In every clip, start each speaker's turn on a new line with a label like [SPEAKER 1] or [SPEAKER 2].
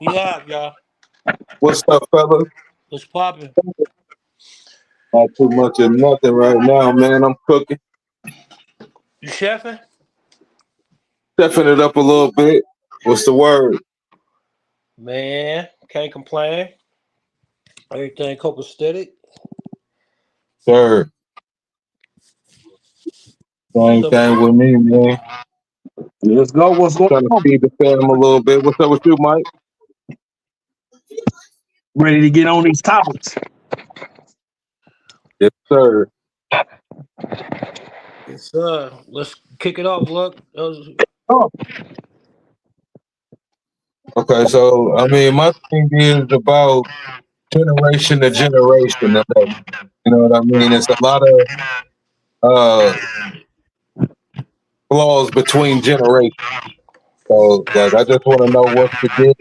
[SPEAKER 1] We live, y'all.
[SPEAKER 2] What's up, fellas?
[SPEAKER 1] What's popping?
[SPEAKER 2] Not too much of nothing right now, man. I'm cooking,
[SPEAKER 1] You chefing?
[SPEAKER 2] stepping it up a little bit. What's the word?
[SPEAKER 1] Man, can't complain. Everything copacetic.
[SPEAKER 2] Sir,
[SPEAKER 1] What's
[SPEAKER 2] same
[SPEAKER 1] up?
[SPEAKER 2] thing with me, man.
[SPEAKER 3] Let's go. What's going
[SPEAKER 2] Trying to
[SPEAKER 3] on?
[SPEAKER 2] feed the fam a little bit. What's up with you, Mike?
[SPEAKER 3] Ready to get on these topics.
[SPEAKER 2] Yes, sir.
[SPEAKER 1] Yes, sir. Let's kick it off. Look,
[SPEAKER 3] Oh,
[SPEAKER 2] Okay, so I mean, my thing is about generation to generation. You know what I mean? It's a lot of uh flaws between generations. So, like, I just want to know what's the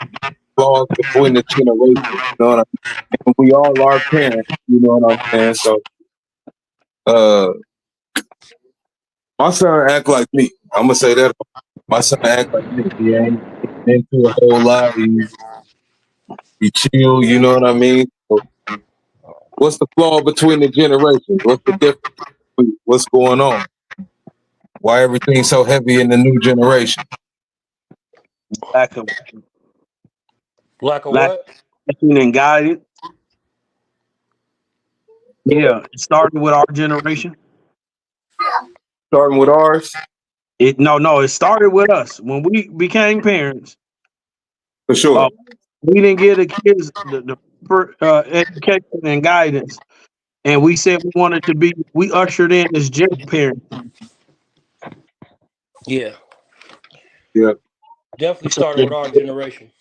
[SPEAKER 2] flaws between the generations. You know what I mean? And we all are parents. You know what I'm saying? So, uh. My son act like me. I'm gonna say that. My son act like me. He ain't into a whole lot. He chill. You know what I mean? So what's the flaw between the generations? What's the difference? What's going on? Why everything's so heavy in the new generation?
[SPEAKER 3] lack of
[SPEAKER 1] lack of
[SPEAKER 3] lack
[SPEAKER 1] what?
[SPEAKER 3] of teaching and guidance. Yeah, it started with our generation.
[SPEAKER 2] Starting with ours,
[SPEAKER 3] It started with us when we became parents.
[SPEAKER 2] for sure.
[SPEAKER 3] Uh, we didn't give the kids the proper education and guidance, and we said we wanted to be. We ushered in this jail parent.
[SPEAKER 1] Yeah,
[SPEAKER 2] Yeah.
[SPEAKER 1] definitely
[SPEAKER 3] So
[SPEAKER 1] started with our generation.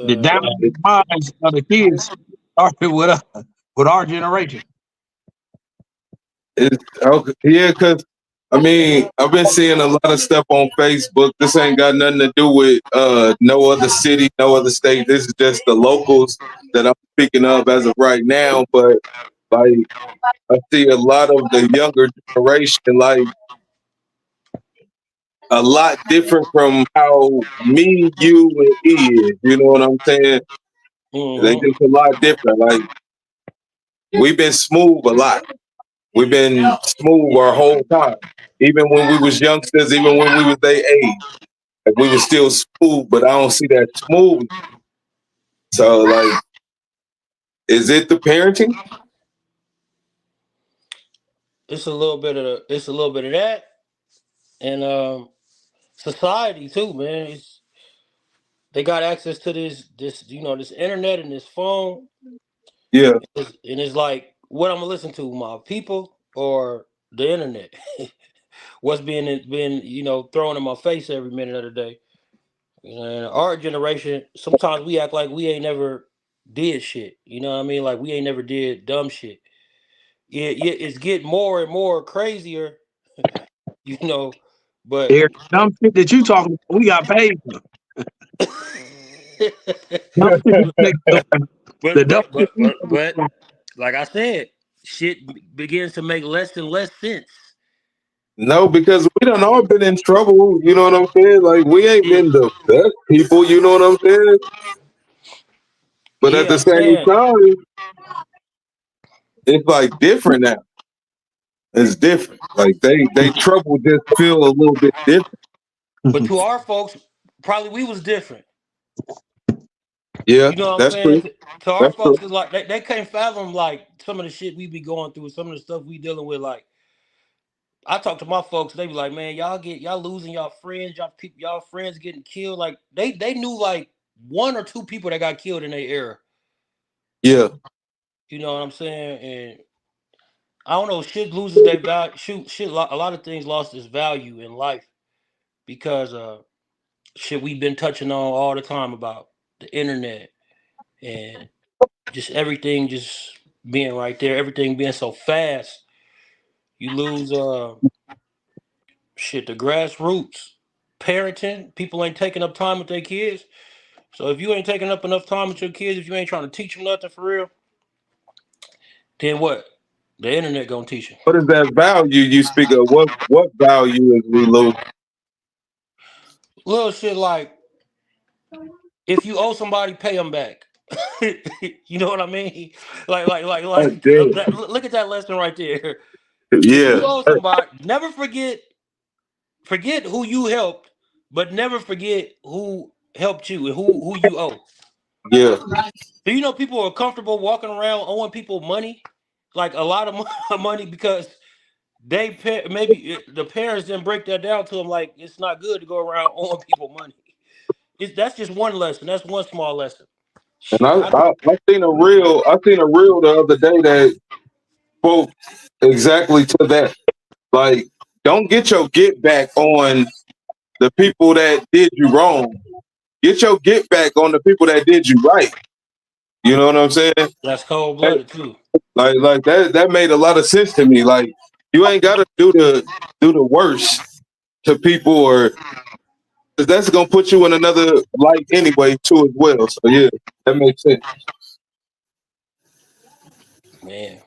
[SPEAKER 3] the
[SPEAKER 1] Uh,
[SPEAKER 3] down minds of the kids started with us, with our generation.
[SPEAKER 2] It's okay. Yeah, because I mean, I've been seeing a lot of stuff on Facebook. This ain't got nothing to do with no other city, no other state. This is just the locals that I'm speaking of as of right now. But like, I see a lot of the younger generation, like a lot different from how me, you, and he is. You know what I'm saying? They
[SPEAKER 1] mm-hmm.
[SPEAKER 2] just a lot different. Like we've been smooth a lot. We've been smooth our whole time. Even when we was youngsters, even when we was their age, like we was still smooth. But I don't see that smooth. So like, is it the parenting?
[SPEAKER 1] It's a little bit of that, and society too, man. They got access to this internet and this phone,
[SPEAKER 2] Yeah,
[SPEAKER 1] and it's like what I'm gonna listen to, my people or the internet. What's being thrown in my face every minute of the day. And our generation, sometimes we act like we ain't never did shit. You know what I mean? Like we ain't never did dumb shit. Yeah, yeah, it's getting more and more crazier, you know, but
[SPEAKER 3] Eric, dumb shit that you talking about, we got paid for. Dumb shit that niggas doing. The
[SPEAKER 1] but
[SPEAKER 3] dumb
[SPEAKER 1] but
[SPEAKER 3] shit
[SPEAKER 1] but
[SPEAKER 3] we
[SPEAKER 1] but but like I said, begins to make less and less sense.
[SPEAKER 2] no, because we done all been in trouble. You know what I'm saying? Like we ain't
[SPEAKER 1] Yeah,
[SPEAKER 2] been the best people. You know what I'm saying? But at
[SPEAKER 1] yeah,
[SPEAKER 2] the
[SPEAKER 1] I'm
[SPEAKER 2] same
[SPEAKER 1] saying.
[SPEAKER 2] time, it's like different now. It's different. Like they trouble just feel a little bit different.
[SPEAKER 1] But to our folks, probably we was different.
[SPEAKER 2] Yeah,
[SPEAKER 1] You know what I'm
[SPEAKER 2] that's
[SPEAKER 1] saying?
[SPEAKER 2] true.
[SPEAKER 1] To our
[SPEAKER 2] That's true.
[SPEAKER 1] folks, it's like they can't fathom like some of the shit we be going through, some of the stuff we dealing with. Like I talk to my folks, they be like, "Man, y'all losing y'all friends, y'all friends getting killed." Like they knew like one or two people that got killed in their era.
[SPEAKER 2] Yeah.
[SPEAKER 1] You know what I'm saying? And I don't know, shit loses their value. Shit, a lot of things lost its value in life because shit we've been touching on all the time about the internet and just everything just being right there, everything being so fast, you lose the grassroots parenting. People ain't taking up time with their kids. So if you ain't taking up enough time with your kids, if you ain't trying to teach them nothing for real, then what? The internet gonna teach them.
[SPEAKER 2] What is that value you speak of? What value is we losing?
[SPEAKER 1] Little shit like if you owe somebody, pay them back. You know what I mean? Like
[SPEAKER 2] Oh, damn.
[SPEAKER 1] look at that lesson right there.
[SPEAKER 2] Yeah.
[SPEAKER 1] You owe somebody, never forget who you helped, but never forget who helped you and who you owe.
[SPEAKER 2] Yeah.
[SPEAKER 1] Do you know people are comfortable walking around owing people money, like a lot of money, because maybe the parents didn't break that down to them. Like, it's not good to go around owing people money. That's just one lesson. That's one small lesson.
[SPEAKER 2] And
[SPEAKER 1] Shit,
[SPEAKER 2] I seen a reel the other day that spoke exactly to that. Like, don't get your get back on the people that did you wrong. Get your get back on the people that did you right. You know what I'm saying?
[SPEAKER 1] that's cold blooded too.
[SPEAKER 2] Like that made a lot of sense to me. Like, you ain't gotta do the worst to people, or 'cause that's gonna put you in another light anyway too as well. So yeah, that makes sense.
[SPEAKER 1] Man,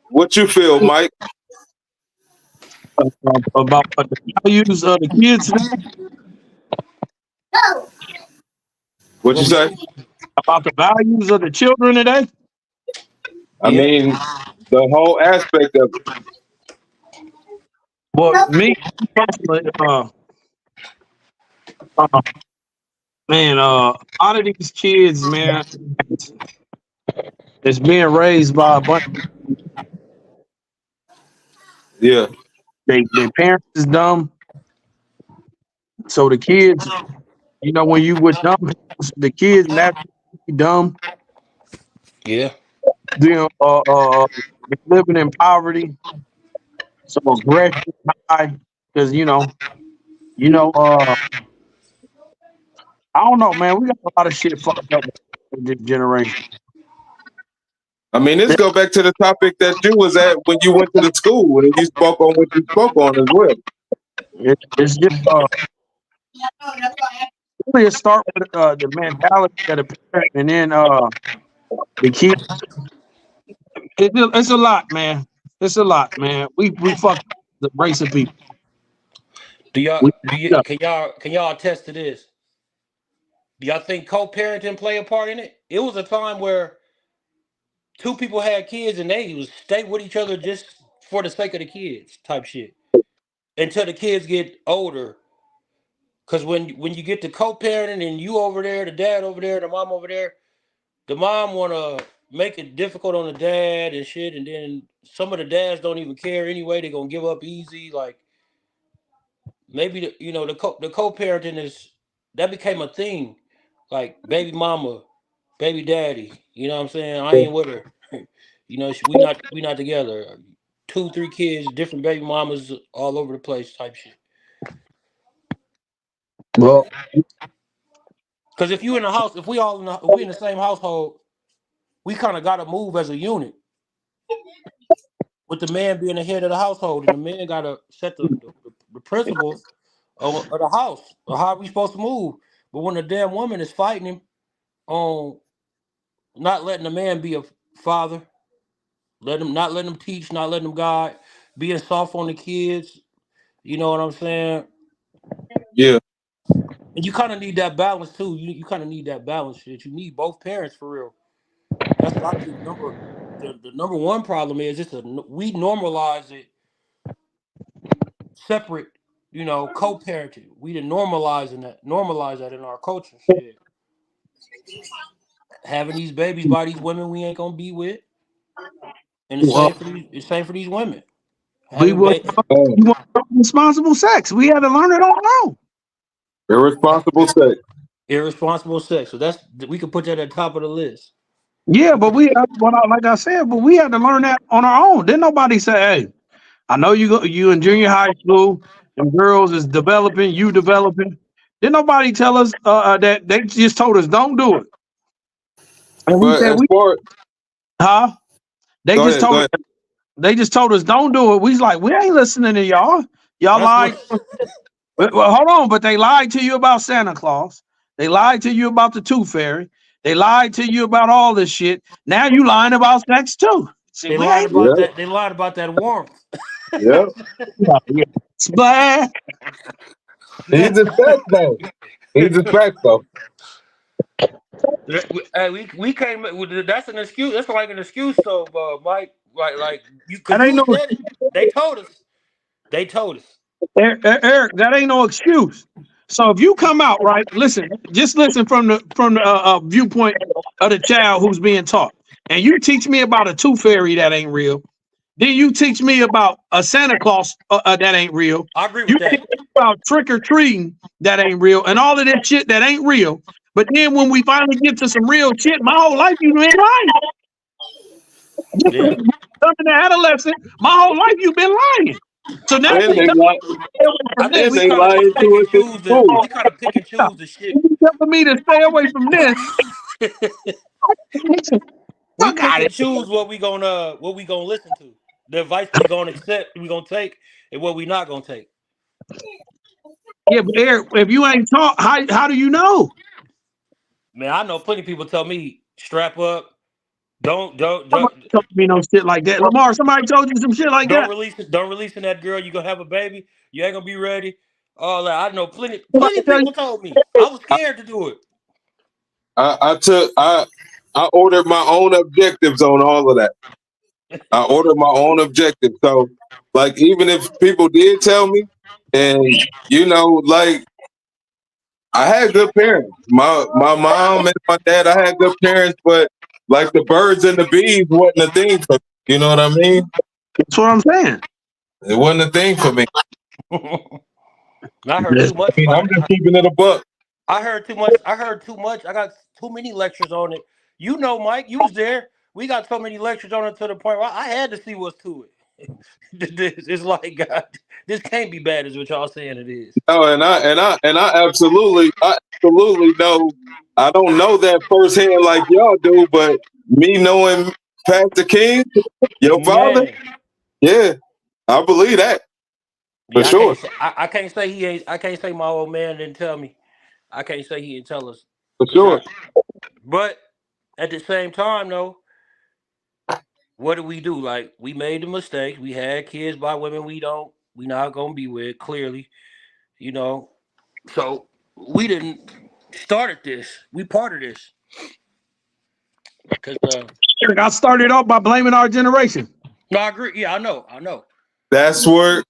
[SPEAKER 2] What you feel, Mike?
[SPEAKER 3] About the values of the kids,
[SPEAKER 2] What you say?
[SPEAKER 3] about the values of the children today.
[SPEAKER 2] I
[SPEAKER 1] yeah,
[SPEAKER 2] mean, the whole aspect of it.
[SPEAKER 3] But me personally, man, a lot of these kids, man, is being raised by a bunch.
[SPEAKER 2] Yeah,
[SPEAKER 3] Their parents is dumb, so the kids, you know, when you with dumb, the kids naturally dumb.
[SPEAKER 1] yeah,
[SPEAKER 3] They're living in poverty, so aggression high. Because I don't know, man. We got a lot of shit fucked up in this generation.
[SPEAKER 2] I mean, this go back to the topic that you was at when you went to the school and you spoke on what you spoke on as well.
[SPEAKER 3] It's just really start with the mentality of the parent, and then the kid. It's a lot, man. It's a lot, man. We fuck the race of people. We, yeah.
[SPEAKER 1] can y'all attest to this? Do y'all think co-parenting play a part in it? It was a time where two people had kids and they was stay with each other just for the sake of the kids, type shit, until the kids get older. Because when you get to co-parenting and you over there, the dad over there, the mom over there, the mom wanna make it difficult on the dad and shit, and then some of the dads don't even care anyway. They're gonna give up easy. Like, maybe the co-parenting that became a thing. Like, baby mama, baby daddy. You know what I'm saying? I ain't with her. We not together. 2, 3 kids, different baby mamas all over the place, type shit.
[SPEAKER 3] Well,
[SPEAKER 1] Because if you in the house, if we in the same household, we kind of got to move as a unit. With the man being the head of the household, and the man got to set the principles of the house, or how we supposed to move. But when the damn woman is fighting him on not letting the man be a father, not letting him teach, not letting him guide, being soft on the kids, you know what I'm saying?
[SPEAKER 2] Yeah,
[SPEAKER 1] And you kind of need that balance too. You kind of need that balance shit. You need both parents for real. That's what I think. The number one problem is we normalize it separate. Co-parenting. We didn't normalize that in our culture. Shit, having these babies by these women we ain't gonna be with, and the same for these women.
[SPEAKER 3] we
[SPEAKER 1] Having
[SPEAKER 3] were you want responsible sex. We had to learn it on our own.
[SPEAKER 2] irresponsible sex.
[SPEAKER 1] irresponsible sex. So we could put that at the top of the list.
[SPEAKER 3] Yeah, but like I said, but we had to learn that on our own. Didn't nobody say, "Hey, I know you in junior high school, and girls is developing, you developing." Didn't nobody tell us that they just told us don't do it, and we
[SPEAKER 2] But
[SPEAKER 3] said
[SPEAKER 2] as far
[SPEAKER 3] huh? They
[SPEAKER 2] go
[SPEAKER 3] just
[SPEAKER 2] ahead,
[SPEAKER 3] told us. They just told us don't do it. We was like, we ain't listening to y'all. Y'all
[SPEAKER 1] That's
[SPEAKER 3] lied.
[SPEAKER 1] what.
[SPEAKER 3] Well, hold on, but they lied to you about Santa Claus. They lied to you about the Tooth Fairy. They lied to you about all this shit. Now you lying about sex too. See,
[SPEAKER 1] They
[SPEAKER 3] we
[SPEAKER 1] lied
[SPEAKER 3] ain't
[SPEAKER 1] about that. They lied about that warmth.
[SPEAKER 2] yeah.
[SPEAKER 3] Splat.
[SPEAKER 2] He's a sex though. He's just facts though.
[SPEAKER 1] Hey, we came. That's an excuse. That's like an excuse. So, Mike, like you,
[SPEAKER 3] That
[SPEAKER 1] because
[SPEAKER 3] ain't
[SPEAKER 1] you
[SPEAKER 3] no
[SPEAKER 1] said it. They told us. They told us.
[SPEAKER 3] Eric, that ain't no excuse. So if you come out right, listen, just listen from the viewpoint of the child who's being taught, and you teach me about a tooth fairy that ain't real. Then you teach me about a Santa Claus that ain't real.
[SPEAKER 1] I agree
[SPEAKER 3] You
[SPEAKER 1] with that.
[SPEAKER 3] teach me about trick or treating that ain't real, and all of that shit that ain't real. But then when we finally get to some real shit, my whole life you been lying.
[SPEAKER 1] Yeah.
[SPEAKER 3] Coming to adolescent, my whole life you've been lying. So now
[SPEAKER 2] And
[SPEAKER 3] you
[SPEAKER 2] they
[SPEAKER 3] tell
[SPEAKER 2] lie,
[SPEAKER 1] I think
[SPEAKER 2] and
[SPEAKER 1] we
[SPEAKER 2] they
[SPEAKER 1] kind of
[SPEAKER 2] lying
[SPEAKER 1] pick
[SPEAKER 2] to
[SPEAKER 1] and
[SPEAKER 2] us in
[SPEAKER 1] choose the.
[SPEAKER 2] school.
[SPEAKER 1] We kind of pick and choose the shit.
[SPEAKER 3] you telling me to stay away from this.
[SPEAKER 1] We
[SPEAKER 3] Fuck
[SPEAKER 1] pick
[SPEAKER 3] out
[SPEAKER 1] and
[SPEAKER 3] it.
[SPEAKER 1] choose what we gonna listen to. The advice we gonna accept, we gonna take, and what we not gonna take.
[SPEAKER 3] Yeah, but Eric, if you ain't taught, how do you know?
[SPEAKER 1] Man, I know plenty of people tell me strap up, don't
[SPEAKER 3] Somebody told me no shit like that. Lamar, somebody told you some shit like that.
[SPEAKER 1] release it, don't release in that girl. You gonna have a baby. You ain't gonna be ready. All that. I know plenty
[SPEAKER 3] Somebody
[SPEAKER 1] of
[SPEAKER 3] tell
[SPEAKER 1] people told me. I was scared to do it.
[SPEAKER 2] I ordered my own objectives on all of that. I ordered my own objectives. So like even if people did tell me, and like I had good parents. My mom and my dad, I had good parents, but like the birds and the bees wasn't a thing for me. You know what I mean?
[SPEAKER 3] That's what I'm saying.
[SPEAKER 2] It wasn't a thing for me.
[SPEAKER 1] I heard too much
[SPEAKER 2] I mean,
[SPEAKER 1] about
[SPEAKER 2] I'm
[SPEAKER 1] it.
[SPEAKER 2] just keeping it a buck.
[SPEAKER 1] I heard too much. I heard too much. I got too many lectures on it. You know, Mike, you was there. We got so many lectures on it to the point where I had to see what's to it. It's like God, this can't be bad, is what y'all saying it is.
[SPEAKER 2] No, and I absolutely know. I don't know that firsthand like y'all do, but me knowing Pastor King, your father,
[SPEAKER 1] Man,
[SPEAKER 2] yeah, I believe that for
[SPEAKER 1] yeah,
[SPEAKER 2] sure,
[SPEAKER 1] I can't say he ain't. I can't say my old man didn't tell me. I can't say he didn't tell us
[SPEAKER 2] for sure.
[SPEAKER 1] exactly. But at the same time, though, what do we do? Like we made the mistake. We had kids by women we not gonna be with. Clearly, you know. So we didn't started this. We part of this because
[SPEAKER 3] Eric, I started off by blaming our generation.
[SPEAKER 1] no, I agree. Yeah, I know.
[SPEAKER 2] That's where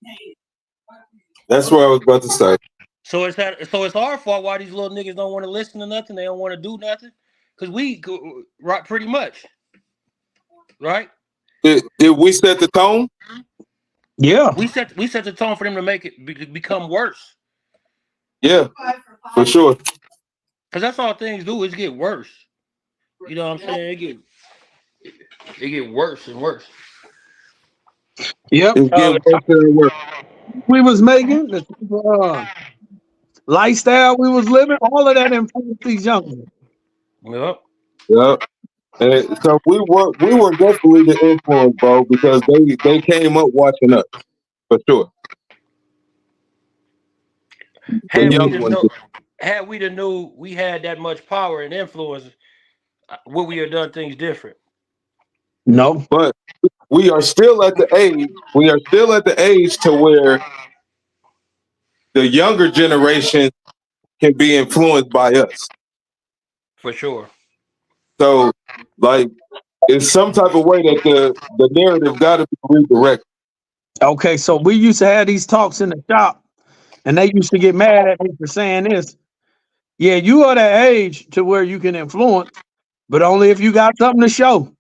[SPEAKER 2] I was about to say.
[SPEAKER 1] So it's our fault why these little niggas don't want to listen to nothing. They don't want to do nothing because we right pretty much right.
[SPEAKER 2] Did we set the tone?
[SPEAKER 3] Yeah.
[SPEAKER 1] We set the tone for them to make it become worse.
[SPEAKER 2] Yeah, for sure.
[SPEAKER 1] Because that's all things do is get worse. You know what I'm saying? It get worse and worse.
[SPEAKER 3] Yep.
[SPEAKER 2] It's getting worse and worse.
[SPEAKER 3] We was making the lifestyle we was living, all of that influenced these young people.
[SPEAKER 1] Yep.
[SPEAKER 2] Yeah. And so we were definitely the influence, bro, because they came up watching us for sure. The young ones.
[SPEAKER 1] Had we knew we had that much power and influence, would we have done things different?
[SPEAKER 3] No.
[SPEAKER 2] But we are still at the age. We are still at the age to where the younger generation can be influenced by us.
[SPEAKER 1] For sure.
[SPEAKER 2] So, like, it's some type of way that the narrative got to be redirected.
[SPEAKER 3] Okay, so we used to have these talks in the shop, and they used to get mad at me for saying this. Yeah, you are that age to where you can influence, but only if you got something to show.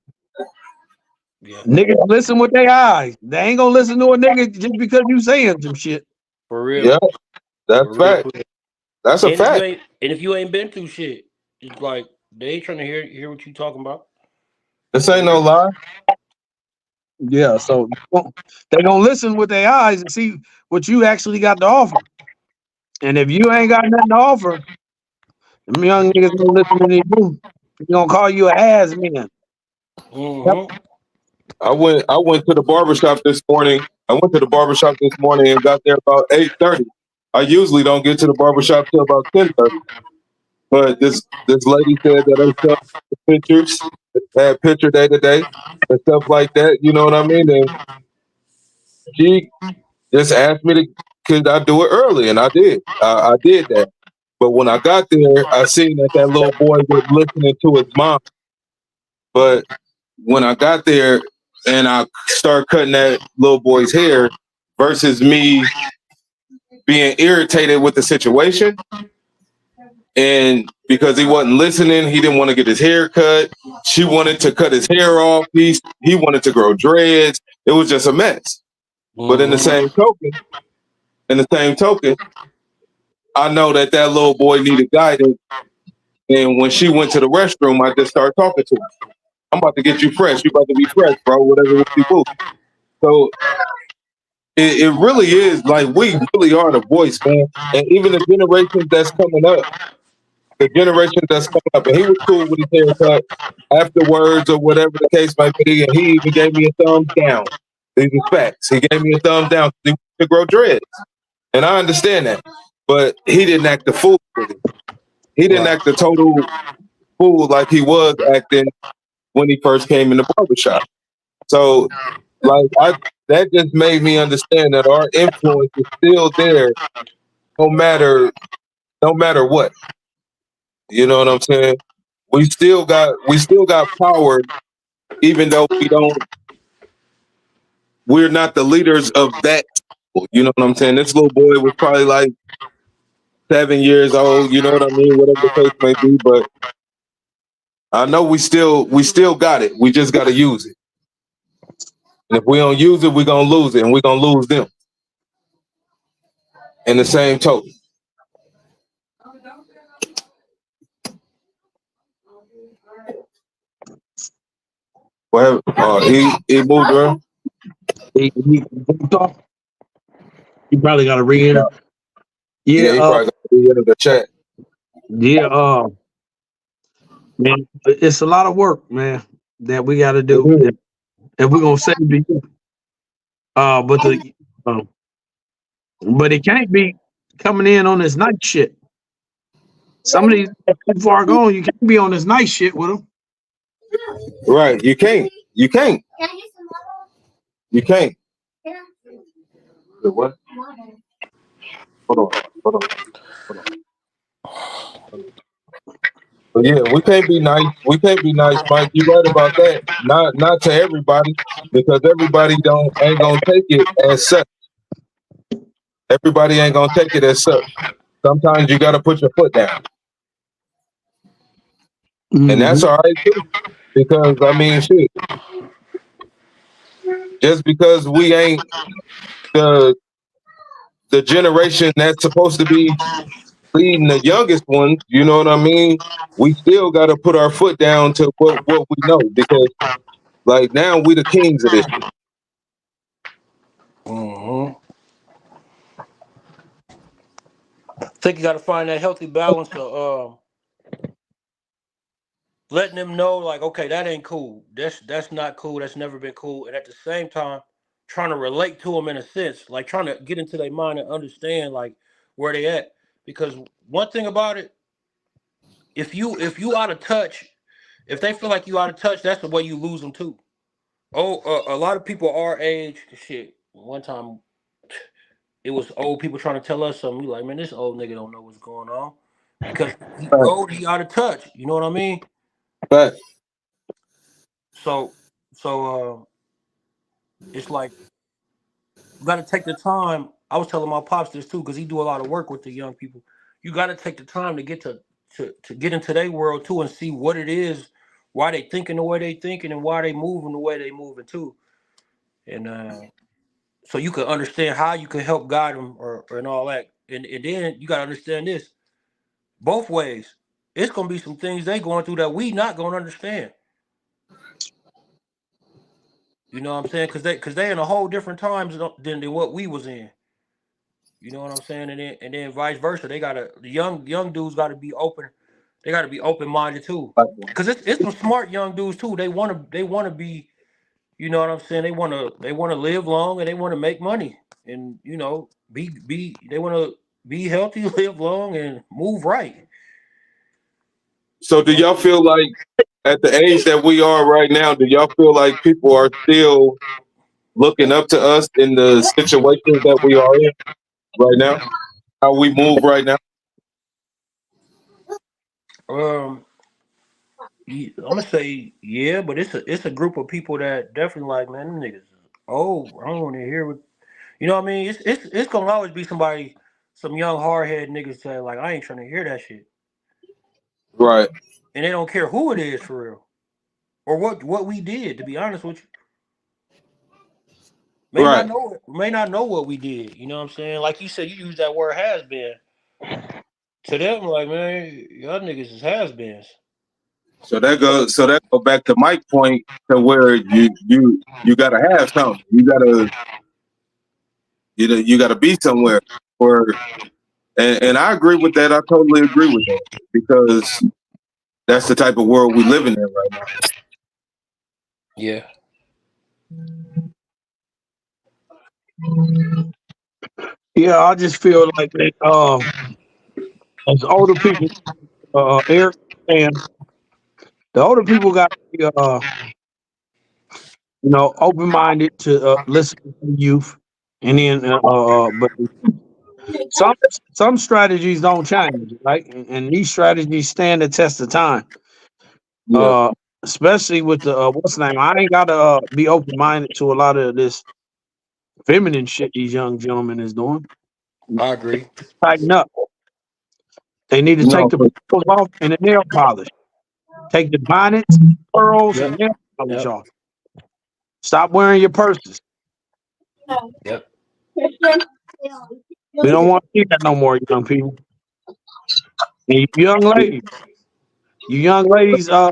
[SPEAKER 1] Yeah.
[SPEAKER 3] Niggas listen with their eyes. They ain't gonna listen to a nigga just because you saying some shit.
[SPEAKER 1] For real.
[SPEAKER 2] Yeah, that's fact. That's a fact.
[SPEAKER 1] If you ain't been through shit, it's like they ain't trying to hear what you talking about.
[SPEAKER 2] This ain't no lie.
[SPEAKER 3] Yeah, so they gonna listen with their eyes and see what you actually got to offer. And if you ain't got nothing to offer, them young niggas gonna listen to you. They gonna call you an ass man.
[SPEAKER 1] Mm-hmm.
[SPEAKER 2] I went to the barbershop this morning. And got there about 8:30. I usually don't get to the barbershop till about 10:30. But this lady said that her son pictures, had picture day to day and stuff like that. You know what I mean? And she just asked me could I do it early, and I did. I did that. But when I got there, I seen that little boy was listening to his mom. But when I got there and I started cutting that little boy's hair versus me being irritated with the situation, and because he wasn't listening, he didn't want to get his hair cut. She wanted to cut his hair off. He wanted to grow dreads. It was just a mess. But in the same token, I know that little boy needed guidance. And when she went to the restroom, I just started talking to her. I'm about to get you fresh. You about to be fresh, bro. Whatever you do. So it really is like we really are the voice, man. And even the generation that's coming up, and he was cool with his haircut afterwards or whatever the case might be, and he even gave me a thumbs down. These are facts. He gave me a thumbs down to grow dreads. And I understand that. But he didn't act the fool with it. He didn't act the total fool like he was acting when he first came in the barbershop. So that just made me understand that our influence is still there no matter what. You know what I'm saying? We still got power, even though we're not the leaders of that. You know what I'm saying? This little boy was probably like 7 years old, you know what I mean? Whatever the case may be, but I know we still got it. We just gotta use it. And if we don't use it, we're gonna lose it, and we're gonna lose them. In the same token. Well, he moved around.
[SPEAKER 3] He you probably got to re-enter.
[SPEAKER 2] Yeah, he probably got to re-enter the chat.
[SPEAKER 3] Yeah, man, it's a lot of work, man, that we got to do, and we're gonna say to you. But it can't be coming in on this night shit. Some of these too far gone. You can't be on this night shit with them.
[SPEAKER 2] Right, you can't. You can't. You can't. What? Hold on. But yeah, we can't be nice. We can't be nice, Mike. You're right about that. Not to everybody, because everybody ain't gonna take it as such. Everybody ain't gonna take it as such. Sometimes you gotta put your foot down. And that's all right too. Because I mean shit. Just because we ain't the generation that's supposed to be leading the youngest ones, you know what I mean? We still got to put our foot down to what we know, because like now we the kings of this shit.
[SPEAKER 1] I think you got to find that healthy balance of letting them know, like, okay, that ain't cool. That's not cool. That's never been cool. And at the same time, trying to relate to them in a sense, like trying to get into their mind and understand like where they at. Because one thing about it, if you out of touch, if they feel like you out of touch, that's the way you lose them too. A lot of people our age, shit. One time, it was old people trying to tell us something. We like, man, this old nigga don't know what's going on because he old, he out of touch. You know what I mean?
[SPEAKER 2] But
[SPEAKER 1] so it's like you got to take the time. I was telling my pops this too because he do a lot of work with the young people. You got to take the time to get to get into their world too and see what it is, why they thinking the way they thinking, and why they moving the way they moving too. And so you can understand how you can help guide them and all that. And then you got to understand this both ways. It's gonna be some things they going through that we not gonna understand. You know what I'm saying? Because they in a whole different times than what we was in. You know what I'm saying? And then vice versa. They gotta the young dudes gotta be open. They gotta be open minded too. Because it's some smart young dudes too. They wanna be, you know what I'm saying? They wanna live long and they wanna make money. And you know, they wanna be healthy, live long, and move right.
[SPEAKER 2] So do y'all feel like at the age that we are right now, do y'all feel like people are still looking up to us in the situations that we are in right now? How we move right now?
[SPEAKER 1] I'm gonna say yeah, but it's a group of people that definitely like, man, them niggas is old. I don't want to hear what you know. What I mean, it's gonna always be somebody, some young hard head niggas say like, I ain't trying to hear that shit,
[SPEAKER 2] Right.
[SPEAKER 1] and they don't care who it is for real or what we did. To be honest with you,
[SPEAKER 2] Right.
[SPEAKER 1] may not know what we did. You know what I'm saying? Like you said, you use that word has been. To them, like, man, y'all niggas is has beens.
[SPEAKER 2] So that go back to Mike's point to where you gotta have something. You gotta be somewhere. And I agree with that. I totally agree with that because that's the type of world we living in right now.
[SPEAKER 1] Yeah.
[SPEAKER 3] Yeah, I just feel like that, as older people, Eric, and the older people got to be, open minded to listen to the youth, and then, but some strategies don't change, right? And these strategies stand the test of time.
[SPEAKER 2] Yeah.
[SPEAKER 3] Especially with the what's the name? I ain't gotta be open minded to a lot of this feminine shit these young gentlemen is doing.
[SPEAKER 1] I agree.
[SPEAKER 3] Tighten up. They need to take the pearls off and the nail polish. Take the bonnets, pearls, and nail polish off. Stop wearing your purses.
[SPEAKER 1] Yep.
[SPEAKER 3] We don't want to see that no more, young people. And you young ladies, y'all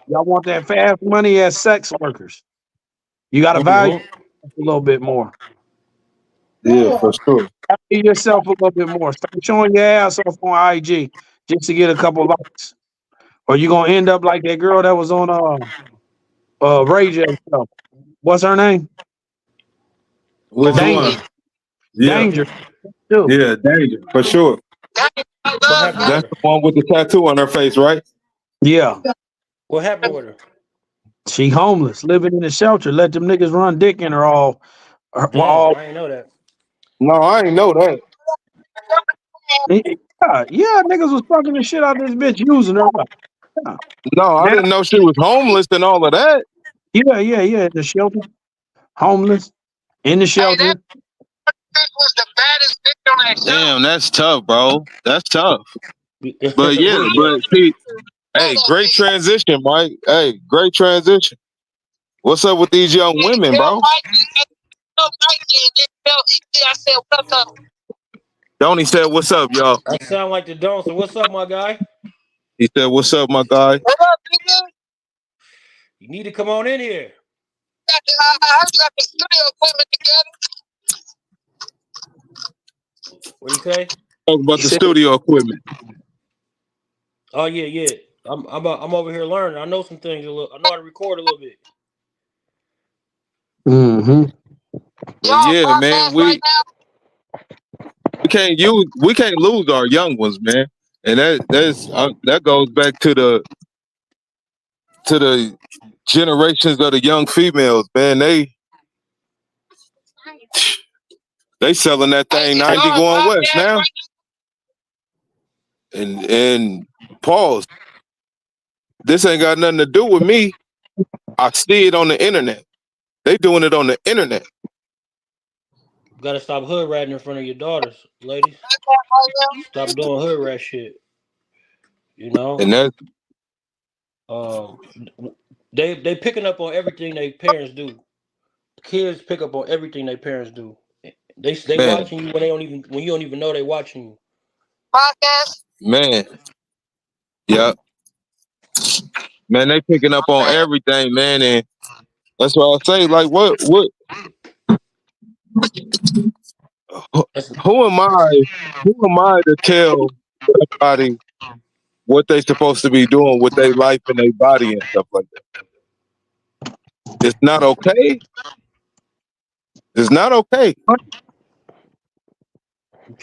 [SPEAKER 3] want that fast money as sex workers. You got to value a little bit more.
[SPEAKER 2] Yeah, for sure.
[SPEAKER 3] Value yourself a little bit more. Stop showing your ass off on IG just to get a couple likes, or you're gonna end up like that girl that was on Ray J show. What's her name?
[SPEAKER 2] Which one? Yeah.
[SPEAKER 3] Danger. Too.
[SPEAKER 2] Yeah, Danger, for sure. That's the one with the tattoo on her face, right?
[SPEAKER 3] Yeah.
[SPEAKER 1] What happened with her?
[SPEAKER 3] She homeless, living in a shelter. Let them niggas run dick in her all.
[SPEAKER 1] I ain't know that.
[SPEAKER 2] No, I ain't know that.
[SPEAKER 3] Yeah, niggas was fucking the shit out of this bitch using her. Yeah.
[SPEAKER 2] No, I didn't know she was homeless and all of that.
[SPEAKER 3] Yeah. In the shelter. Homeless. In the shelter.
[SPEAKER 4] Hey, that was the baddest bitch on that show.
[SPEAKER 2] Damn, that's tough, bro. That's tough. But yeah, but see, hey, great transition, Mike. Hey, great transition. What's up with these young women, bro?
[SPEAKER 4] I said, what's up?
[SPEAKER 2] Donnie said, what's up, y'all?
[SPEAKER 1] I sound like the Don. So what's up, my guy?
[SPEAKER 2] He said, what's up, my guy?
[SPEAKER 4] What up, nigga?
[SPEAKER 1] You need to come on in here.
[SPEAKER 4] I heard you got the studio equipment together.
[SPEAKER 1] What do you say?
[SPEAKER 2] Talk about the studio equipment.
[SPEAKER 1] Oh yeah. I'm over here learning. I know some things a little. I know how to record a little bit.
[SPEAKER 3] Mm-hmm.
[SPEAKER 2] Yeah, man. We can't lose our young ones, man. And that goes back to the generations of the young females, man. They selling that thing 90 going west now. And pause. This ain't got nothing to do with me. I see it on the internet. They doing it on the internet.
[SPEAKER 1] You gotta stop hood ratting in front of your daughters, ladies. Stop doing hood rat shit. You know.
[SPEAKER 2] And that's
[SPEAKER 1] they picking up on everything their parents do. Kids pick up on everything their parents do. They watching you when you don't even know they watching you.
[SPEAKER 4] Podcast.
[SPEAKER 2] Man. Yep. Man, they picking up on everything, man, and that's what I say. Like, what? Who am I to tell somebody what they supposed to be doing with their life and their body and stuff like that? It's not okay. It's not okay.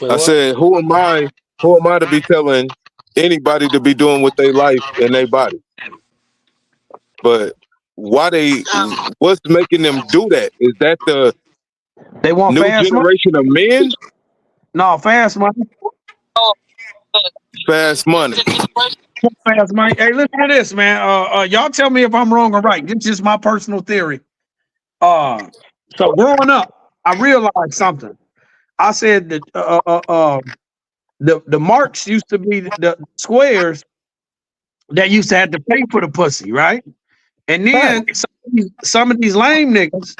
[SPEAKER 2] I said, who am I to be telling anybody to be doing with their life and their body? But what's making them do that? Is that the
[SPEAKER 3] They want
[SPEAKER 2] new
[SPEAKER 3] fast
[SPEAKER 2] generation
[SPEAKER 3] money?
[SPEAKER 2] of men?
[SPEAKER 3] No, fast money.
[SPEAKER 2] fast money.
[SPEAKER 3] Fast, Mike. Hey, listen to this, man. Y'all tell me if I'm wrong or right. This is just my personal theory. So growing up, I realized something. I said that the marks used to be the squares that used to have to pay for the pussy, right? And then some of these lame niggas,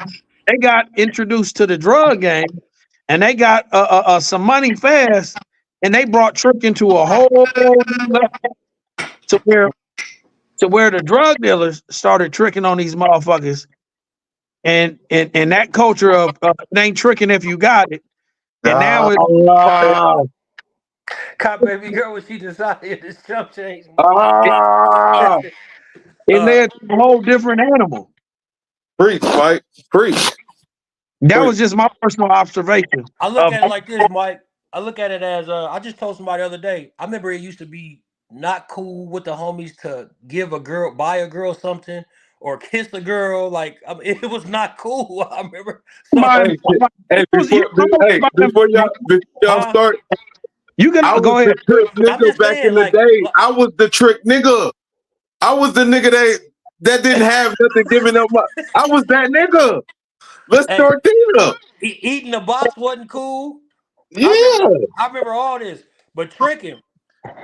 [SPEAKER 3] they got introduced to the drug game, and they got some money fast, and they brought trick into a whole new level to where the drug dealers started tricking on these motherfuckers, and that culture of it ain't tricking if you got it, and now it's
[SPEAKER 1] Cop baby girl when she decided this jump change.
[SPEAKER 3] it led to a whole different animal.
[SPEAKER 2] Preach, Mike. Preach.
[SPEAKER 3] That was just my personal observation.
[SPEAKER 1] I look at it like this, Mike. I look at it as I just told somebody the other day. I remember it used to be not cool with the homies to buy a girl something or kiss a girl. Like it was not cool. I remember.
[SPEAKER 2] Before y'all start,
[SPEAKER 3] you can go ahead.
[SPEAKER 2] The trick nigga back in the day. I was the trick nigga. I was the nigga that didn't have nothing giving up. I was that nigga. Let's start there.
[SPEAKER 1] Eating the box wasn't cool.
[SPEAKER 2] Yeah,
[SPEAKER 1] I remember all this, but tricking.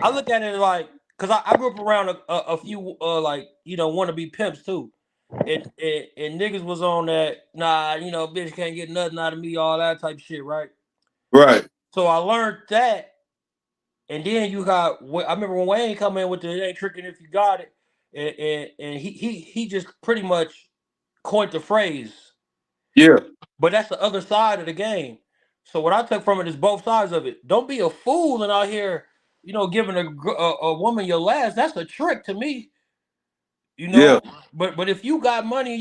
[SPEAKER 1] I look at it like because I grew up around a few like wannabe pimps too, and niggas was on that bitch can't get nothing out of me, all that type of shit, right?
[SPEAKER 2] Right.
[SPEAKER 1] So I learned that, and then you got I remember when Wayne come in with the ain't tricking if you got it, and he just pretty much coined the phrase.
[SPEAKER 2] Yeah.
[SPEAKER 1] But that's the other side of the game. So what I took from it is both sides of it. Don't be a fool and out here, giving a woman your last. That's a trick to me.
[SPEAKER 2] Yeah.
[SPEAKER 1] But if you got money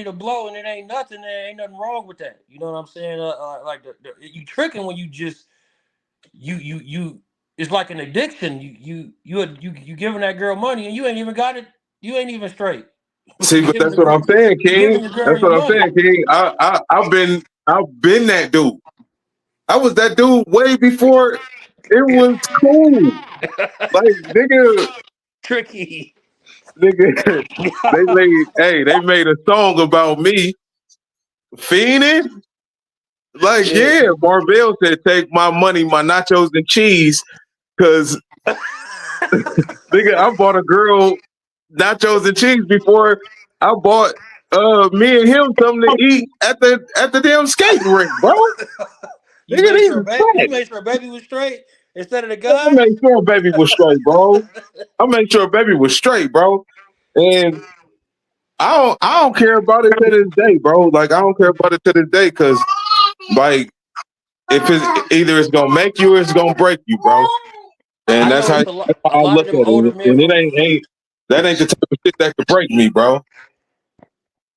[SPEAKER 1] to blow, and it ain't nothing, there ain't nothing wrong with that. You know what I'm saying? Like you tricking when you just you it's like an addiction. You giving that girl money and you ain't even got it. You ain't even straight.
[SPEAKER 2] See, but that's what I'm saying, King. That's what I'm saying, King. I've been that dude. I was that dude way before it was cool. Like nigga,
[SPEAKER 1] tricky.
[SPEAKER 2] Nigga, they made a song about me fiending. Like, yeah, Marvell said, take my money, my nachos and cheese, because nigga, I bought a girl nachos and cheese before I bought me and him something to eat at the damn skate rink, bro.
[SPEAKER 1] You made sure baby was straight instead of the guy.
[SPEAKER 2] I made sure baby was straight, bro. I made sure baby was straight, bro. And I don't care about it to this day, bro. Like I don't care about it to this day, cause like if it's either it's gonna make you or it's gonna break you, bro. And that's how I look at it. And it ain't that ain't the type of shit that could break me, bro.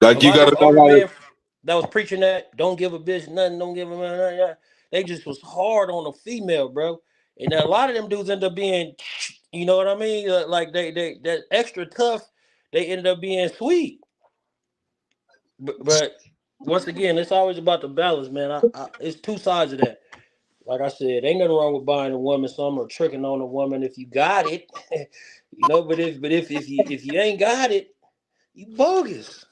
[SPEAKER 2] Like you gotta know how
[SPEAKER 1] that was preaching that don't give a bitch nothing, don't give a man nothing. They just was hard on a female, bro. And a lot of them dudes end up being, you know what I mean? Like they that extra tough. They ended up being sweet. But once again, it's always about the balance, man. It's two sides of that. Like I said, ain't nothing wrong with buying a woman something or tricking on a woman if you got it. But if you ain't got it, you bogus.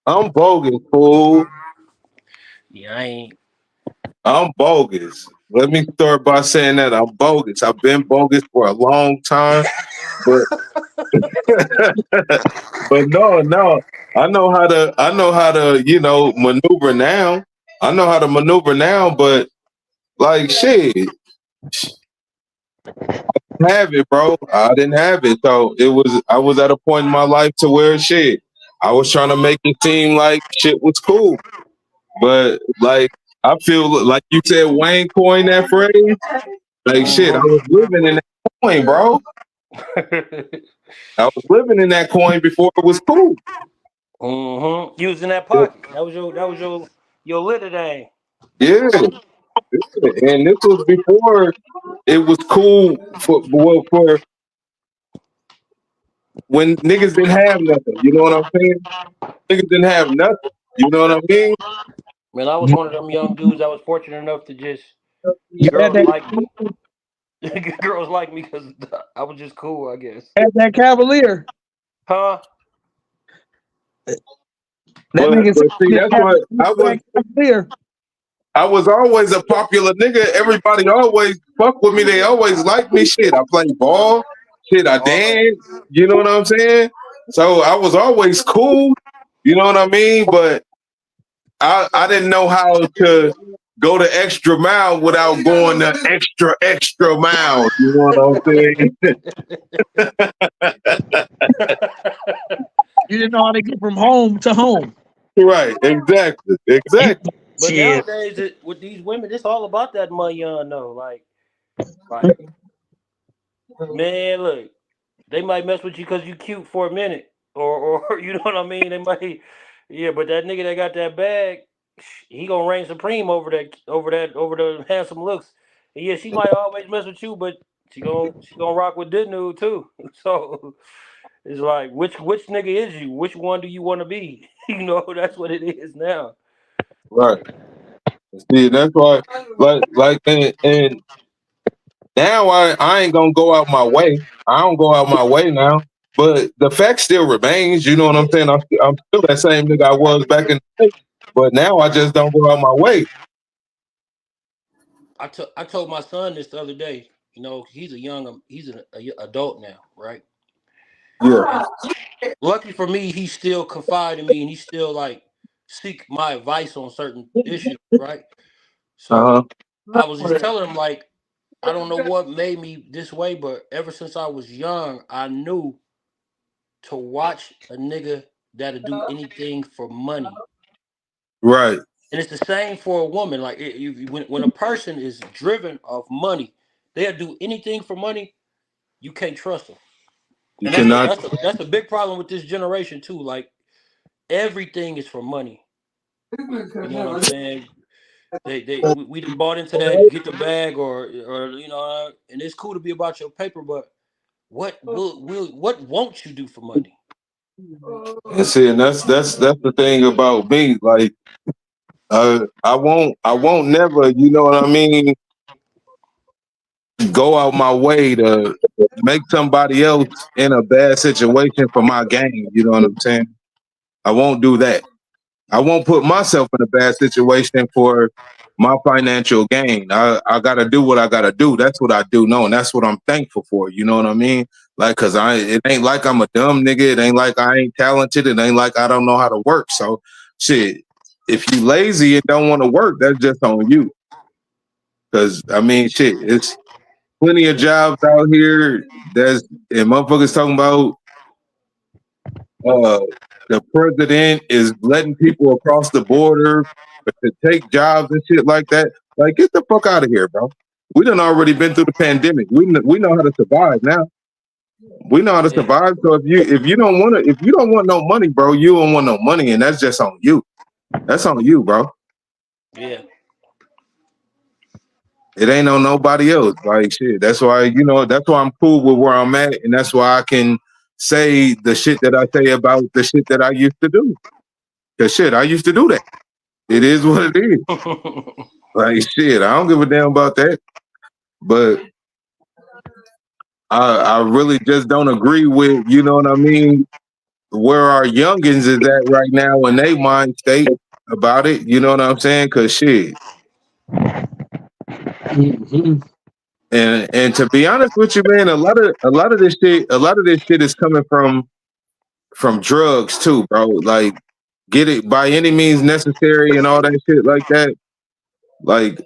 [SPEAKER 2] I'm bogus, fool.
[SPEAKER 1] Yeah,
[SPEAKER 2] I'm bogus. Let me start by saying that I'm bogus. I've been bogus for a long time, but but no. I know how to maneuver now. I know how to maneuver now, but like shit. I didn't have it, bro. I didn't have it. So I was at a point in my life to where shit. I was trying to make it seem like shit was cool. But like I feel like you said Wayne coined that phrase. Like shit, I was living in that coin, bro. I was living in that coin before it was cool.
[SPEAKER 1] Mm-hmm. Using that pocket. That was your litter day.
[SPEAKER 2] Yeah. And this was before it was cool for when niggas didn't have nothing. You know what I'm saying? Niggas didn't have nothing. You know what I mean?
[SPEAKER 1] Man, I was one of them young dudes that was fortunate enough to just
[SPEAKER 3] You had
[SPEAKER 1] girls like me. Girls like me because I was just cool, I guess.
[SPEAKER 3] Had that Cavalier.
[SPEAKER 1] Huh?
[SPEAKER 3] That
[SPEAKER 2] But
[SPEAKER 3] nigga said
[SPEAKER 2] see,
[SPEAKER 3] he
[SPEAKER 2] that's
[SPEAKER 3] had
[SPEAKER 2] what
[SPEAKER 3] that Cavalier.
[SPEAKER 2] I was always a popular nigga. Everybody always fuck with me. They always like me. Shit, I play ball. Shit, I
[SPEAKER 1] All right.
[SPEAKER 2] dance. You know what I'm saying? So I was always cool. You know what I mean? But I didn't know how to go the extra mile without going the extra mile. You know what I'm saying?
[SPEAKER 3] You didn't know how to get from home to home.
[SPEAKER 2] Right. Exactly.
[SPEAKER 1] But
[SPEAKER 3] Shit.
[SPEAKER 1] nowadays, with these women, it's all about that money on though. Like, man, look, they might mess with you because you cute for a minute, or you know what I mean. They might, yeah. But that nigga that got that bag, he gonna reign supreme over the handsome looks. And yeah, she might always mess with you, but she gonna rock with this dude too. So it's like, which nigga is you? Which one do you want to be? You know, that's what it is now.
[SPEAKER 2] Right. See, that's why, and now I ain't gonna go out my way. I don't go out my way now. But the fact still remains, you know what I'm saying? I'm still that same nigga I was back in the day. But now I just don't go out my way.
[SPEAKER 1] I told my son this the other day. You know, he's an adult now, right?
[SPEAKER 2] Yeah.
[SPEAKER 1] And lucky for me, he still confide in me, and he still like seek my advice on certain issues, right? So
[SPEAKER 2] Uh-huh.
[SPEAKER 1] I was just telling him like, I don't know what made me this way, but ever since I was young, I knew to watch a nigga that'll do anything for money.
[SPEAKER 2] Right.
[SPEAKER 1] And it's the same for a woman. Like when a person is driven of money, they'll do anything for money. You can't trust them,
[SPEAKER 2] You
[SPEAKER 1] and that's a
[SPEAKER 2] cannot.
[SPEAKER 1] that's a big problem with this generation too. Like everything is for money. You know what I'm saying? We done bought into that get the bag or you know, and it's cool to be about your paper, but what won't you do for money?
[SPEAKER 2] That's it. And that's the thing about me. Like I won't never, you know what I mean, go out my way to make somebody else in a bad situation for my gain. You know what I'm saying? I won't do that. I won't put myself in a bad situation for my financial gain. I gotta do what I gotta do. That's what I do know, and that's what I'm thankful for. You know what I mean? Like, cause it ain't like I'm a dumb nigga. It ain't like I ain't talented. It ain't like I don't know how to work. So, shit. If you lazy and don't want to work, that's just on you. Cause I mean, shit. It's plenty of jobs out here. And motherfuckers talking about uh, the president is letting people across the border to take jobs and shit like that. Like, get the fuck out of here, bro. We done already been through the pandemic. We know how to survive now. We know how to
[SPEAKER 1] Yeah,
[SPEAKER 2] survive. So if you don't want no money, bro, you don't want no money, and that's just on you. That's on you, bro.
[SPEAKER 1] yeah.
[SPEAKER 2] It ain't on nobody else. Like shit. That's why, that's why I'm cool with where I'm at, and that's why I can say the shit that I say about the shit that I used to do. Cause shit, I used to do that. It is what it is. Like shit, I don't give a damn about that. But I really just don't agree with, you know what I mean, where our youngins is at right now in they mind state about it. You know what I'm saying? Cause shit.
[SPEAKER 3] Mhm.
[SPEAKER 2] And to be honest with you, man, a lot of this shit is coming from drugs too, bro. Like get it by any means necessary and all that shit like that. Like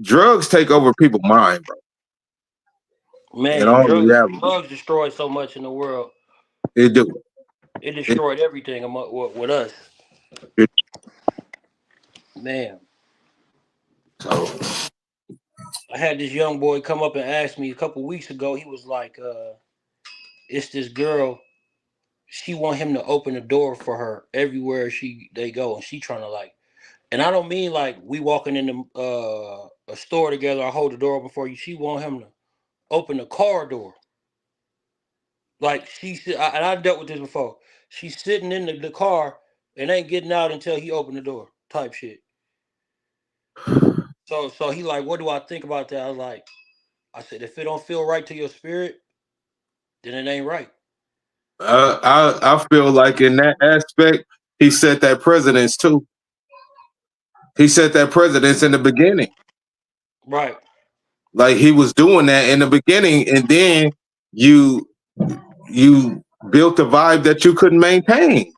[SPEAKER 2] drugs take over people's mind, bro. In
[SPEAKER 1] Man,
[SPEAKER 2] all reality,
[SPEAKER 1] drugs destroyed so much in the world.
[SPEAKER 2] it do.
[SPEAKER 1] It
[SPEAKER 2] It,
[SPEAKER 1] destroyed everything with us.
[SPEAKER 2] it
[SPEAKER 1] Man,
[SPEAKER 2] so
[SPEAKER 1] I had this young boy come up and ask me a couple weeks ago. He was like, "It's this girl. She want him to open the door for her everywhere they go, and she trying to like." And I don't mean like we walking in a store together. I hold the door open for you. She want him to open the car door. Like and I dealt with this before. She's sitting in the car and ain't getting out until he opened the door. Type shit. So he like, what do I think about that? I was like, I said, if it don't feel right to your spirit, then it ain't right.
[SPEAKER 2] I feel like in that aspect, he set that precedence too. He set that precedence in the beginning.
[SPEAKER 1] Right.
[SPEAKER 2] Like he was doing that in the beginning, and then you built a vibe that you couldn't maintain.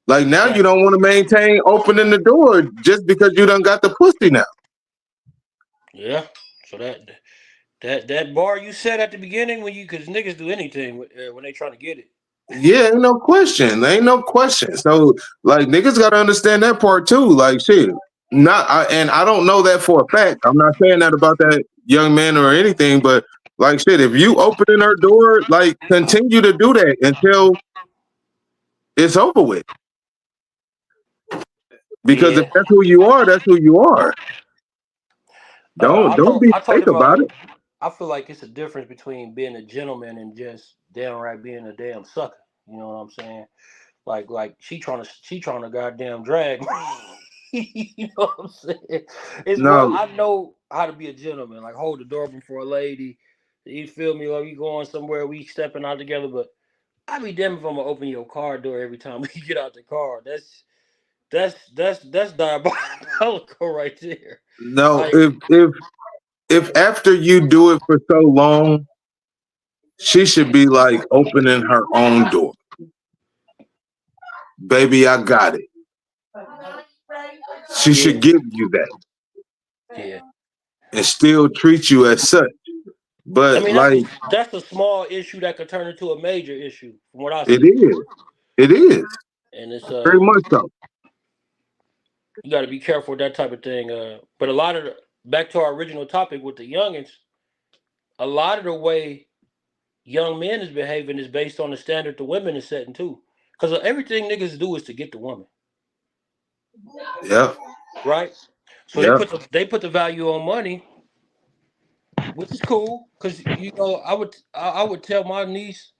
[SPEAKER 2] Like now
[SPEAKER 1] Right.
[SPEAKER 2] you don't want to maintain opening the door just because you done got the pussy now.
[SPEAKER 1] Yeah. So that bar you set at the beginning when because niggas do anything when they trying to get it.
[SPEAKER 2] Yeah, ain't no question. Ain't no question. So like niggas gotta understand that part too. Like shit. And I don't know that for a fact. I'm not saying that about that young man or anything, but like shit, if you opening her door, like continue to do that until it's over with. Because if
[SPEAKER 1] Yeah.
[SPEAKER 2] that's who you are, that's who you are. Don't be
[SPEAKER 1] I told
[SPEAKER 2] fake
[SPEAKER 1] him
[SPEAKER 2] about it.
[SPEAKER 1] I feel like it's a difference between being a gentleman and just downright being a damn sucker. You know what I'm saying? Like she trying to goddamn drag me. You know what I'm saying? It's one
[SPEAKER 2] No,
[SPEAKER 1] I know how to be a gentleman, like hold the door open for a lady. You feel me? Like we going somewhere, we stepping out together, but I be damned if I'm gonna open your car door every time we get out the car. That's diabolical right there.
[SPEAKER 2] no.
[SPEAKER 1] Like
[SPEAKER 2] If after you do it for so long, she should be like opening her own door. Baby, I got it. She should give you that
[SPEAKER 1] yeah.
[SPEAKER 2] and still treat you as such.
[SPEAKER 1] I
[SPEAKER 2] But
[SPEAKER 1] mean
[SPEAKER 2] like
[SPEAKER 1] that's a small issue that could turn into a major issue from what I
[SPEAKER 2] it
[SPEAKER 1] see.
[SPEAKER 2] is. It is.
[SPEAKER 1] And it's
[SPEAKER 2] Very much so.
[SPEAKER 1] you got to be careful with that type of thing. But a lot of back to our original topic with the youngins, a lot of the way young men is behaving is based on the standard the women is setting too. Because everything niggas do is to get the woman,
[SPEAKER 2] Yep.
[SPEAKER 1] right? So
[SPEAKER 2] Yep.
[SPEAKER 1] they put the value on money, which is cool. Because I would tell my niece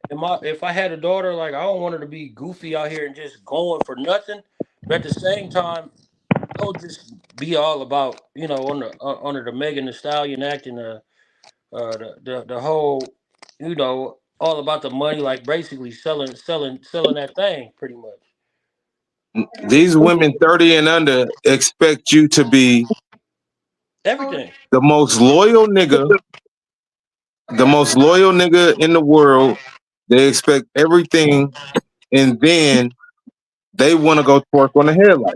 [SPEAKER 1] and if I had a daughter, like I don't want her to be goofy out here and just going for nothing. But at the same time, don't just be all about under the Megan Thee Stallion acting the whole all about the money, like basically selling that thing pretty much
[SPEAKER 2] These women 30 and under expect you to be
[SPEAKER 1] everything.
[SPEAKER 2] the most loyal nigga in the world. They expect everything, and then they want to go twerk on the headlight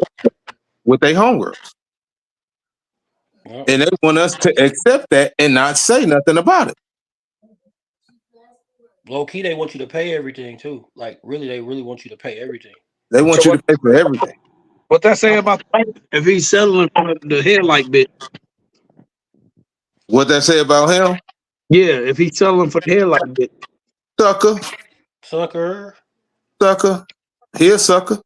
[SPEAKER 2] with their homegirls.
[SPEAKER 1] Yeah.
[SPEAKER 2] And they want us to accept that and not say nothing about it.
[SPEAKER 1] Low key, they want you to pay everything too. Like really, they really want you to pay everything.
[SPEAKER 2] They want you to pay for everything.
[SPEAKER 3] What that say about if he's settling for the headlight bit?
[SPEAKER 2] What that say about him?
[SPEAKER 3] Yeah, if he's settling for the headlight bit.
[SPEAKER 2] Sucker. He a sucker.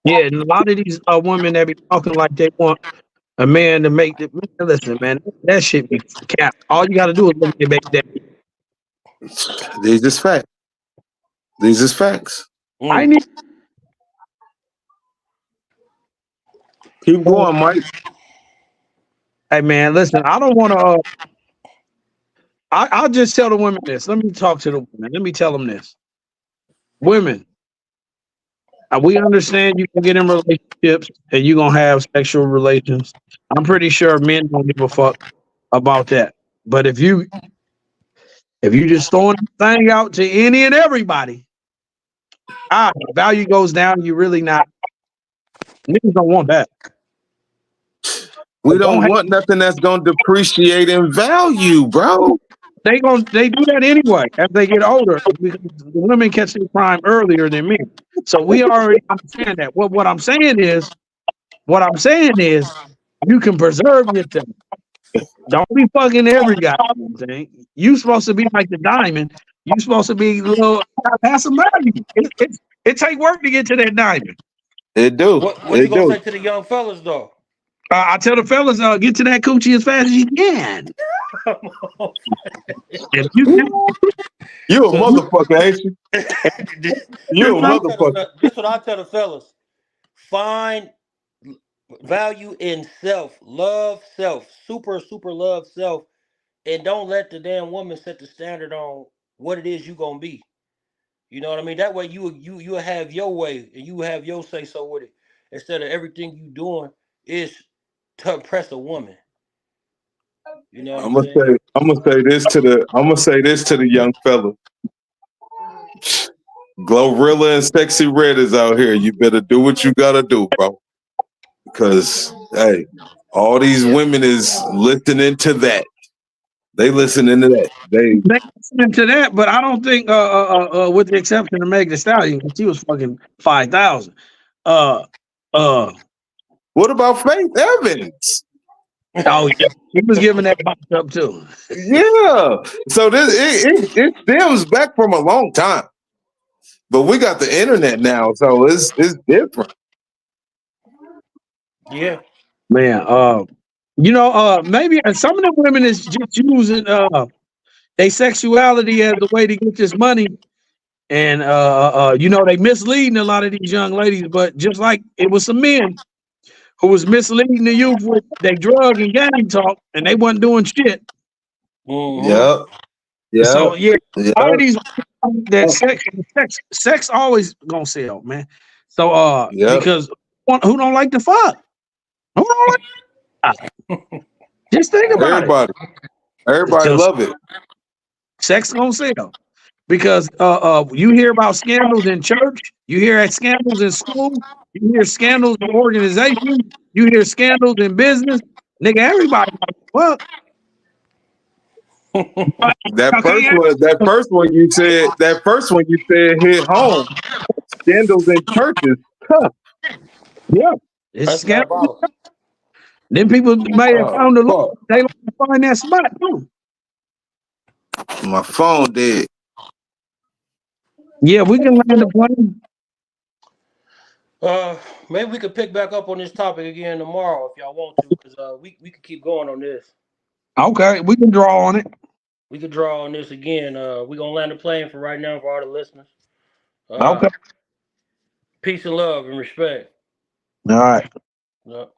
[SPEAKER 3] Yeah, and a lot of these women that be talking like they want a man to make the listen, man, that shit be cap. All you got to do is look at baby daddy.
[SPEAKER 2] These is facts. These is facts.
[SPEAKER 3] I need.
[SPEAKER 2] Keep going, Mike.
[SPEAKER 3] Hey man, listen, I don't want to. I'll just tell the women this. Let me talk to the women. Let me tell them this. Women, we understand you can get in relationships and you're gonna have sexual relations. I'm pretty sure men don't give a fuck about that. But if you just throwing the thing out to any and everybody, value goes down. You really not. Niggas don't want that.
[SPEAKER 2] We don't want nothing that's gonna depreciate in value, bro.
[SPEAKER 3] They do that anyway as they get older because the women catch their prime earlier than men. So we already understand that. What I'm saying is, you can preserve yourself. Don't be fucking every guy. You supposed to be like the diamond. You supposed to be little have some value. It take work to get to that diamond.
[SPEAKER 2] It do.
[SPEAKER 1] What you gonna say to the young fellas though?
[SPEAKER 3] I tell the fellas, get to that coochie as fast as you can.
[SPEAKER 2] You a motherfucker, ain't you? You a motherfucker.
[SPEAKER 1] That's what I tell the fellas. Find value in self, love self, super love self, and don't let the damn woman set the standard on what it is you gonna be. You know what I mean? That way you have your way and you have your say so with it. Instead of everything you doing is to impress a woman. You know what I'm saying?
[SPEAKER 2] I'm gonna say this to the young fella. Glorilla and Sexy Red is out here. You better do what you gotta do, bro. Because hey, all these women is listening to that. They listening to that.
[SPEAKER 3] They listening to that, but I don't think with the exception of Meg Thee Stallion, she was fucking 5,000.
[SPEAKER 2] What about Faith Evans?
[SPEAKER 3] Oh yeah, he was giving that box up too.
[SPEAKER 2] Yeah. So it stems back from a long time. But we got the internet now, so it's different.
[SPEAKER 1] Yeah.
[SPEAKER 3] Man, maybe some of the women is just using their sexuality as a way to get this money. And they misleading a lot of these young ladies, but just like it was some men who was misleading the youth with their drug and gang talk, and they wasn't doing shit.
[SPEAKER 1] Mhm.
[SPEAKER 2] Yeah.
[SPEAKER 3] So yeah,
[SPEAKER 2] Yeah.
[SPEAKER 3] all of these that sex always gonna sell, man. So because who don't like to fuck? Who don't like to fuck? Just think about it.
[SPEAKER 2] Everybody love it.
[SPEAKER 3] Sex gonna sell. Because you hear about scandals in church, you hear scandals in school, you hear scandals in organizations, you hear scandals in business. Nigga, everybody fuck.
[SPEAKER 2] That first one you said hit home. Scandals in churches. Tough.
[SPEAKER 3] Yeah. It's
[SPEAKER 1] That's
[SPEAKER 3] scandals.
[SPEAKER 1] diabolical.
[SPEAKER 3] Then people may have found the Lord. They like to find that spot too.
[SPEAKER 2] My phone dead.
[SPEAKER 3] Yeah, we can land the plane.
[SPEAKER 1] Maybe we could pick back up on this topic again tomorrow if y'all want to, because we could keep going on this.
[SPEAKER 3] Okay, we can draw on it.
[SPEAKER 1] We could draw on this again. We're gonna land the plane for right now for all the listeners.
[SPEAKER 3] Okay.
[SPEAKER 1] Peace and love and respect.
[SPEAKER 3] All right.
[SPEAKER 1] Yep.